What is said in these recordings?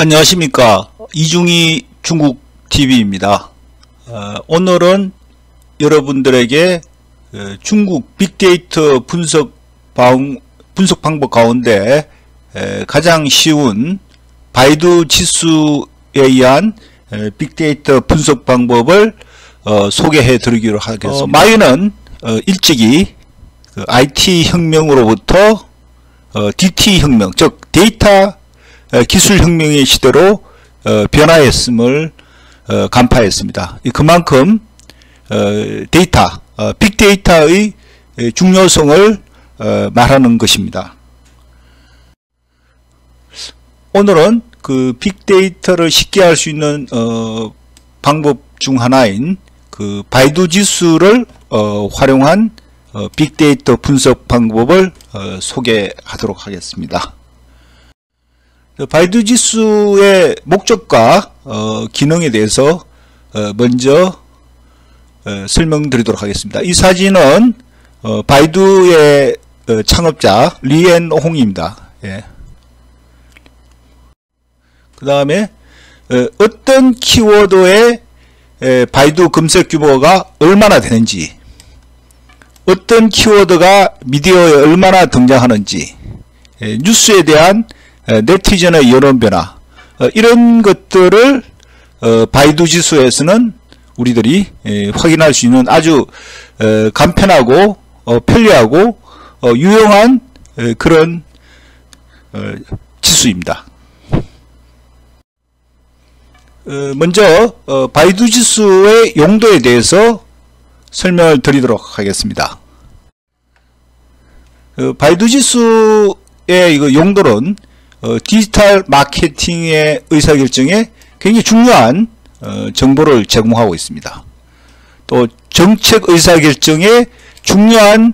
안녕하십니까. 이중희 중국TV입니다. 오늘은 여러분들에게 중국 빅데이터 분석 방법 가운데 가장 쉬운 바이두 지수에 의한 빅데이터 분석 방법을 소개해 드리기로 하겠습니다. 마유는 일찍이 IT 혁명으로부터 DT 혁명, 즉 데이터 기술 혁명의 시대로 변화했음을 간파했습니다. 그만큼 데이터, 빅데이터의 중요성을 말하는 것입니다. 오늘은 그 빅데이터를 쉽게 할 수 있는 방법 중 하나인 그 바이두 지수를 활용한 빅데이터 분석 방법을 소개하도록 하겠습니다. 바이두 지수의 목적과 기능에 대해서 먼저 설명드리도록 하겠습니다. 이 사진은 바이두의 창업자 리앤홍입니다. 예. 그 다음에 어떤 키워드의 바이두 검색 규모가 얼마나 되는지, 어떤 키워드가 미디어에 얼마나 등장하는지, 뉴스에 대한 네티즌의 여론 변화, 이런 것들을 바이두 지수에서는 우리들이 확인할 수 있는 아주 간편하고 편리하고 유용한 그런 지수입니다. 먼저 바이두 지수의 용도에 대해서 설명을 드리도록 하겠습니다. 바이두 지수의 이거 용도는 디지털 마케팅의 의사결정에 굉장히 중요한 정보를 제공하고 있습니다. 또 정책 의사결정에 중요한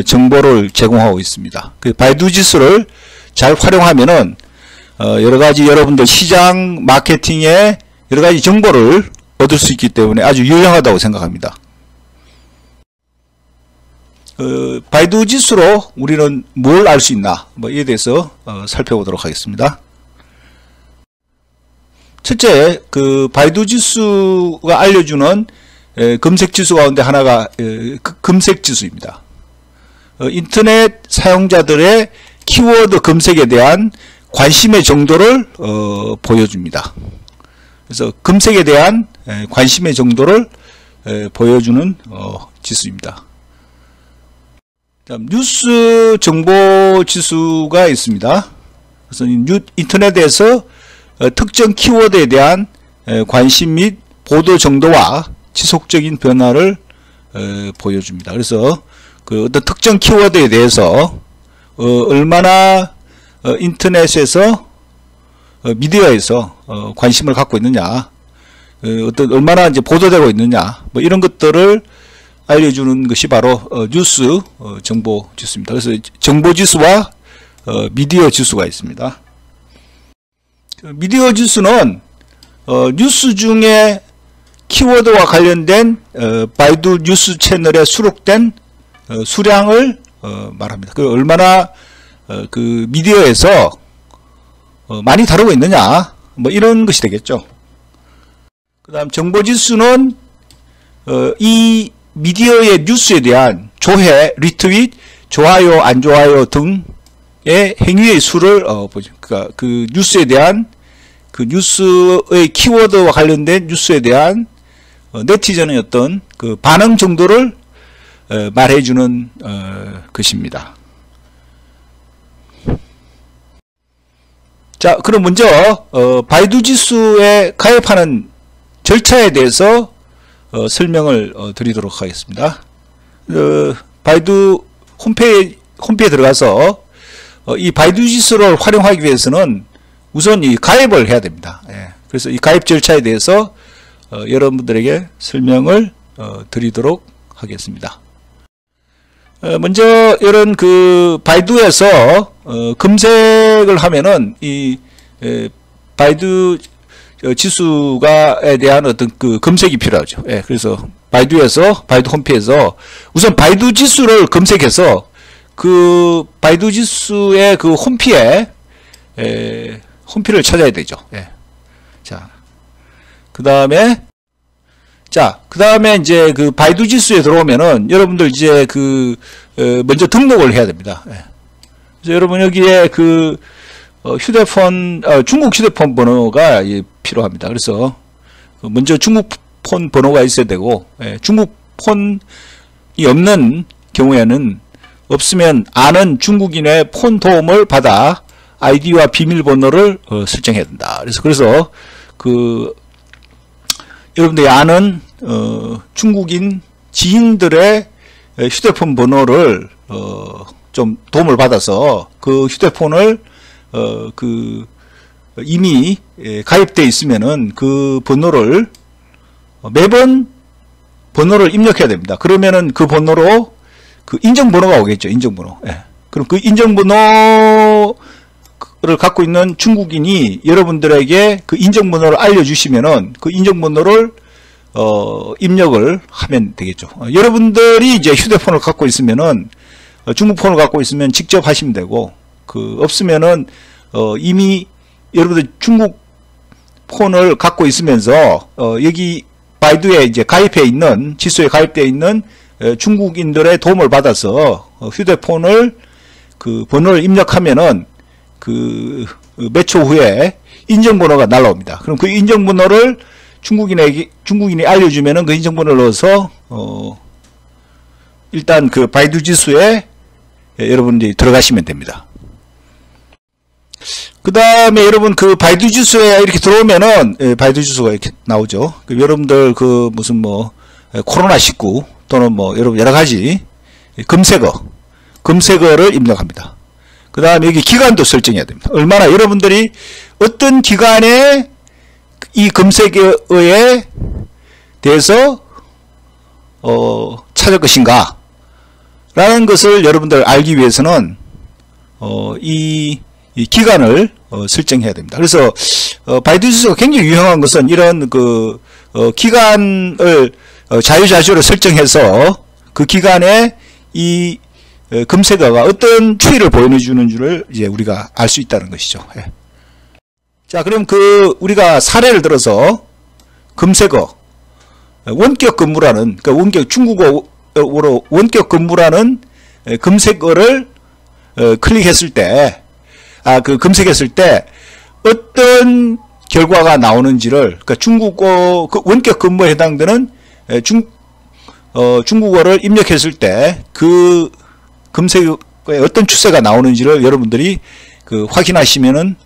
정보를 제공하고 있습니다. 그 바이두 지수를 잘 활용하면은 여러가지 여러분들 시장 마케팅에 여러가지 정보를 얻을 수 있기 때문에 아주 유용하다고 생각합니다. 바이두 지수로 우리는 뭘 알 수 있나, 이에 대해서 살펴보도록 하겠습니다. 첫째, 그 바이두 지수가 알려주는 검색 지수 가운데 하나가 검색 지수입니다. 인터넷 사용자들의 키워드 검색에 대한 관심의 정도를 보여줍니다. 그래서 검색에 대한 관심의 정도를 보여주는 지수입니다. 뉴스 정보 지수가 있습니다. 그래서 인터넷에서 특정 키워드에 대한 관심 및 보도 정도와 지속적인 변화를 보여줍니다. 그래서 그 어떤 특정 키워드에 대해서 얼마나 인터넷에서 미디어에서 관심을 갖고 있느냐, 어떤 얼마나 이제 보도되고 있느냐, 이런 것들을 알려주는 것이 바로 뉴스 정보 지수입니다. 그래서 정보 지수와 미디어 지수가 있습니다. 미디어 지수는 뉴스 중에 키워드와 관련된 바이두 뉴스 채널에 수록된 수량을 말합니다. 그 얼마나 그 미디어에서 많이 다루고 있느냐, 이런 것이 되겠죠. 그 다음 정보 지수는 이 미디어의 뉴스에 대한 조회, 리트윗, 좋아요, 안 좋아요 등의 행위의 수를 그러니까 그 뉴스에 대한 그 뉴스의 키워드와 관련된 뉴스에 대한 네티즌의 어떤 그 반응 정도를 말해주는 것입니다. 자, 그럼 먼저 바이두 지수에 가입하는 절차에 대해서 설명을 드리도록 하겠습니다. 바이두 홈페이지에 들어가서 이 바이두 지수를 활용하기 위해서는 우선 이 가입을 해야 됩니다. 그래서 이 가입 절차에 대해서 여러분들에게 설명을 드리도록 하겠습니다. 먼저 이런 그 바이두에서 검색을 하면은 이 바이두 지수가에 대한 어떤 그 검색이 필요하죠. 그래서 바이두에서 바이두 홈페이지에서 우선 바이두 지수를 검색해서 그 바이두 지수의 그 홈피에 홈피를 찾아야 되죠. 예. 자, 그 다음에 이제 그 바이두 지수에 들어오면은 여러분들 이제 먼저 등록을 해야 됩니다. 예. 그래서 여러분 여기에 휴대폰, 중국 휴대폰 번호가 필요합니다. 그래서 먼저 중국 폰 번호가 있어야 되고, 예, 중국 폰이 없는 경우에는 없으면 아는 중국인의 폰 도움을 받아 아이디와 비밀번호를 설정해야 된다. 그래서 여러분들이 아는 중국인 지인들의 휴대폰 번호를 좀 도움을 받아서 그 휴대폰을 이미 가입되어 있으면은 그 번호를 매번 번호를 입력해야 됩니다. 그러면은 그 번호로 그 인정번호가 오겠죠. 인정번호. 예. 그럼 그 인정번호를 갖고 있는 중국인이 여러분들에게 그 인정번호를 알려주시면은 그 인정번호를 입력을 하면 되겠죠. 여러분들이 이제 휴대폰을 갖고 있으면은 중국폰을 갖고 있으면 직접 하시면 되고, 없으면은 이미 여러분들 중국 폰을 갖고 있으면서 여기 바이두에 이제 가입해 있는, 지수에 가입되어 있는 중국인들의 도움을 받아서 휴대폰을 번호를 입력하면은 몇 초 후에 인정번호가 날라옵니다. 그럼 그 인정번호를 중국인이 알려주면은 그 인정번호를 넣어서 일단 바이두 지수에 여러분들이 들어가시면 됩니다. 그 다음에 여러분 바이두 지수에 이렇게 들어오면은 바이두 지수가 이렇게 나오죠. 여러분들 무슨 코로나19 또는 여러분 여러가지 검색어를 입력합니다. 그 다음에 여기 기간도 설정해야 됩니다. 얼마나 여러분들이 어떤 기간에 이 검색어에 대해서 찾을 것인가 라는 것을 여러분들 알기 위해서는 이 기간을 설정해야 됩니다. 그래서 바이두 지수가 굉장히 유용한 것은 이런 기간을 자유자주로 설정해서 그 기간에 이 검색어가 어떤 추이를 보여주는 줄을 이제 우리가 알 수 있다는 것이죠. 예. 자, 그럼 우리가 사례를 들어서 검색어 원격 근무라는 중국어로 원격 근무라는 검색어를 클릭했을 때 검색했을 때 어떤 결과가 나오는지를 중국어 원격 근무에 해당되는 중국어를 입력했을 때 검색어에 어떤 추세가 나오는지를 여러분들이 확인하시면은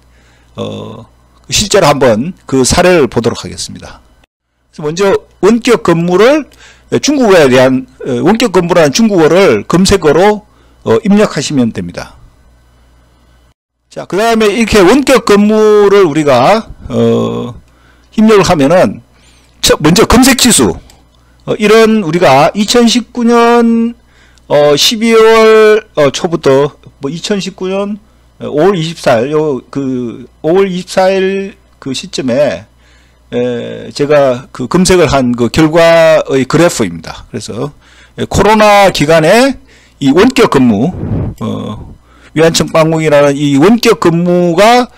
실제로 한번 사례를 보도록 하겠습니다. 그래서 먼저 원격 근무를 중국어에 대한 원격 근무라는 중국어를 검색어로 입력하시면 됩니다. 자, 그 다음에 이렇게 원격 근무를 우리가 입력을 하면은 먼저 검색 지수 이런 우리가 2019년 12월 초부터 2019년 5월 24일 5월 24일 시점에 제가 검색을 한 결과의 그래프입니다. 그래서 코로나 기간에 이 원격 근무 위안청 방문이라는 이 원격 근무가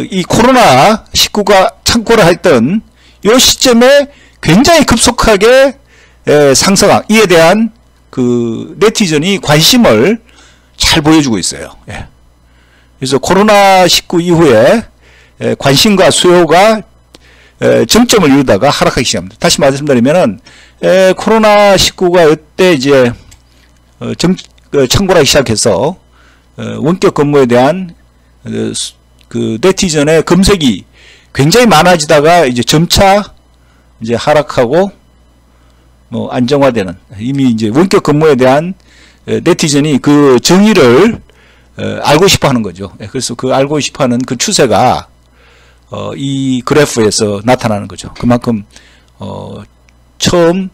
이 코로나19가 창궐을 했던 이 시점에 굉장히 급속하게 상승한 이에 대한 네티즌이 관심을 잘 보여주고 있어요. 예. 그래서 코로나19 이후에 관심과 수요가 정점을 이루다가 하락하기 시작합니다. 다시 말씀드리면은 코로나19가 이때 이제 창궐하기 시작해서 원격 근무에 대한 네티즌의 검색이 굉장히 많아지다가 이제 점차 이제 하락하고 안정화되는, 이미 이제 원격 근무에 대한 네티즌이 정의를 알고 싶어 하는 거죠. 그래서 알고 싶어 하는 추세가 이 그래프에서 나타나는 거죠. 그만큼 처음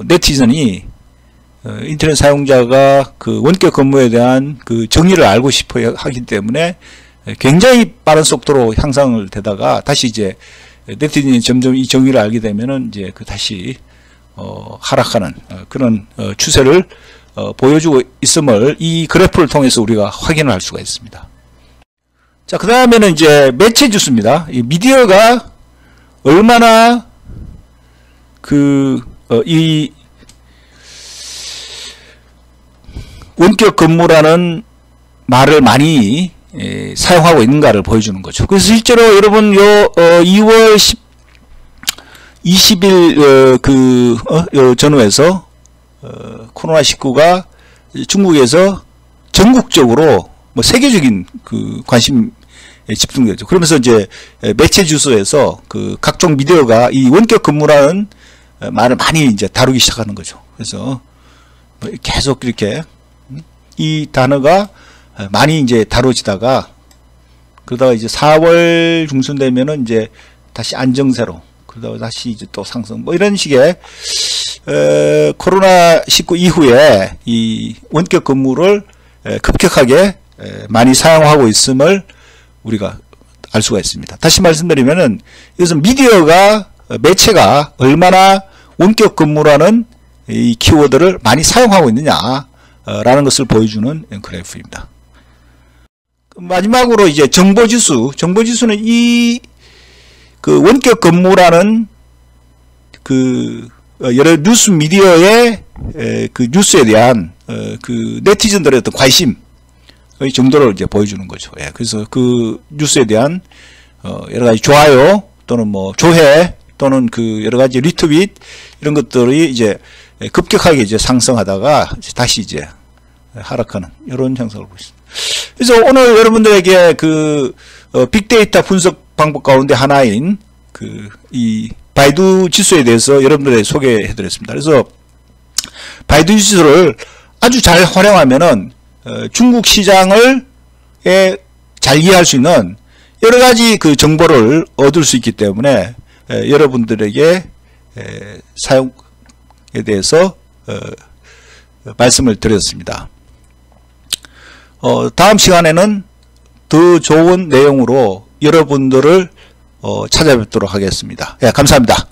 네티즌이 인터넷 사용자가 원격 근무에 대한 정의를 알고 싶어 하기 때문에 굉장히 빠른 속도로 향상을 되다가 다시 이제 네티즌이 점점 이 정의를 알게 되면은 이제 다시 하락하는 그런 추세를 보여주고 있음을 이 그래프를 통해서 우리가 확인을 할 수가 있습니다. 자, 그 다음에는 이제 매체 주스입니다. 이 미디어가 얼마나 이 원격 근무라는 말을 많이 사용하고 있는가를 보여주는 거죠. 그래서 실제로 여러분 2월 20일 전후에서 코로나19가 중국에서 전국적으로 뭐 세계적인 관심에 집중되죠. 그러면서 이제 매체 주소에서 각종 미디어가 이 원격 근무라는 말을 많이 이제 다루기 시작하는 거죠. 그래서 계속 이렇게 이 단어가 많이 이제 다뤄지다가 그러다가 이제 4월 중순 되면은 이제 다시 안정세로 그러다가 다시 이제 또 상승 뭐 이런 식의 코로나19 이후에 이 원격 근무를 급격하게 많이 사용하고 있음을 우리가 알 수가 있습니다. 다시 말씀드리면은 이것은 미디어가 매체가 얼마나 원격 근무라는 이 키워드를 많이 사용하고 있느냐 라는 것을 보여주는 그래프입니다. 마지막으로 이제 정보지수는 이 원격 근무라는 여러 뉴스 미디어의 뉴스에 대한 네티즌들의 어떤 관심의 정도를 이제 보여주는 거죠. 예, 그래서 뉴스에 대한 여러 가지 좋아요 또는 뭐 조회 또는 여러 가지 리트윗 이런 것들이 이제 급격하게 이제 상승하다가 다시 이제 하락하는 이런 현상을 보겠습니다. 그래서 오늘 여러분들에게 빅데이터 분석 방법 가운데 하나인 이 바이두 지수에 대해서 여러분들에게 소개해 드렸습니다. 그래서 바이두 지수를 아주 잘 활용하면은 중국 시장을 잘 이해할 수 있는 여러 가지 정보를 얻을 수 있기 때문에 여러분들에게 사용에 대해서 말씀을 드렸습니다. 다음 시간에는 더 좋은 내용으로 여러분들을 찾아뵙도록 하겠습니다. 예, 감사합니다.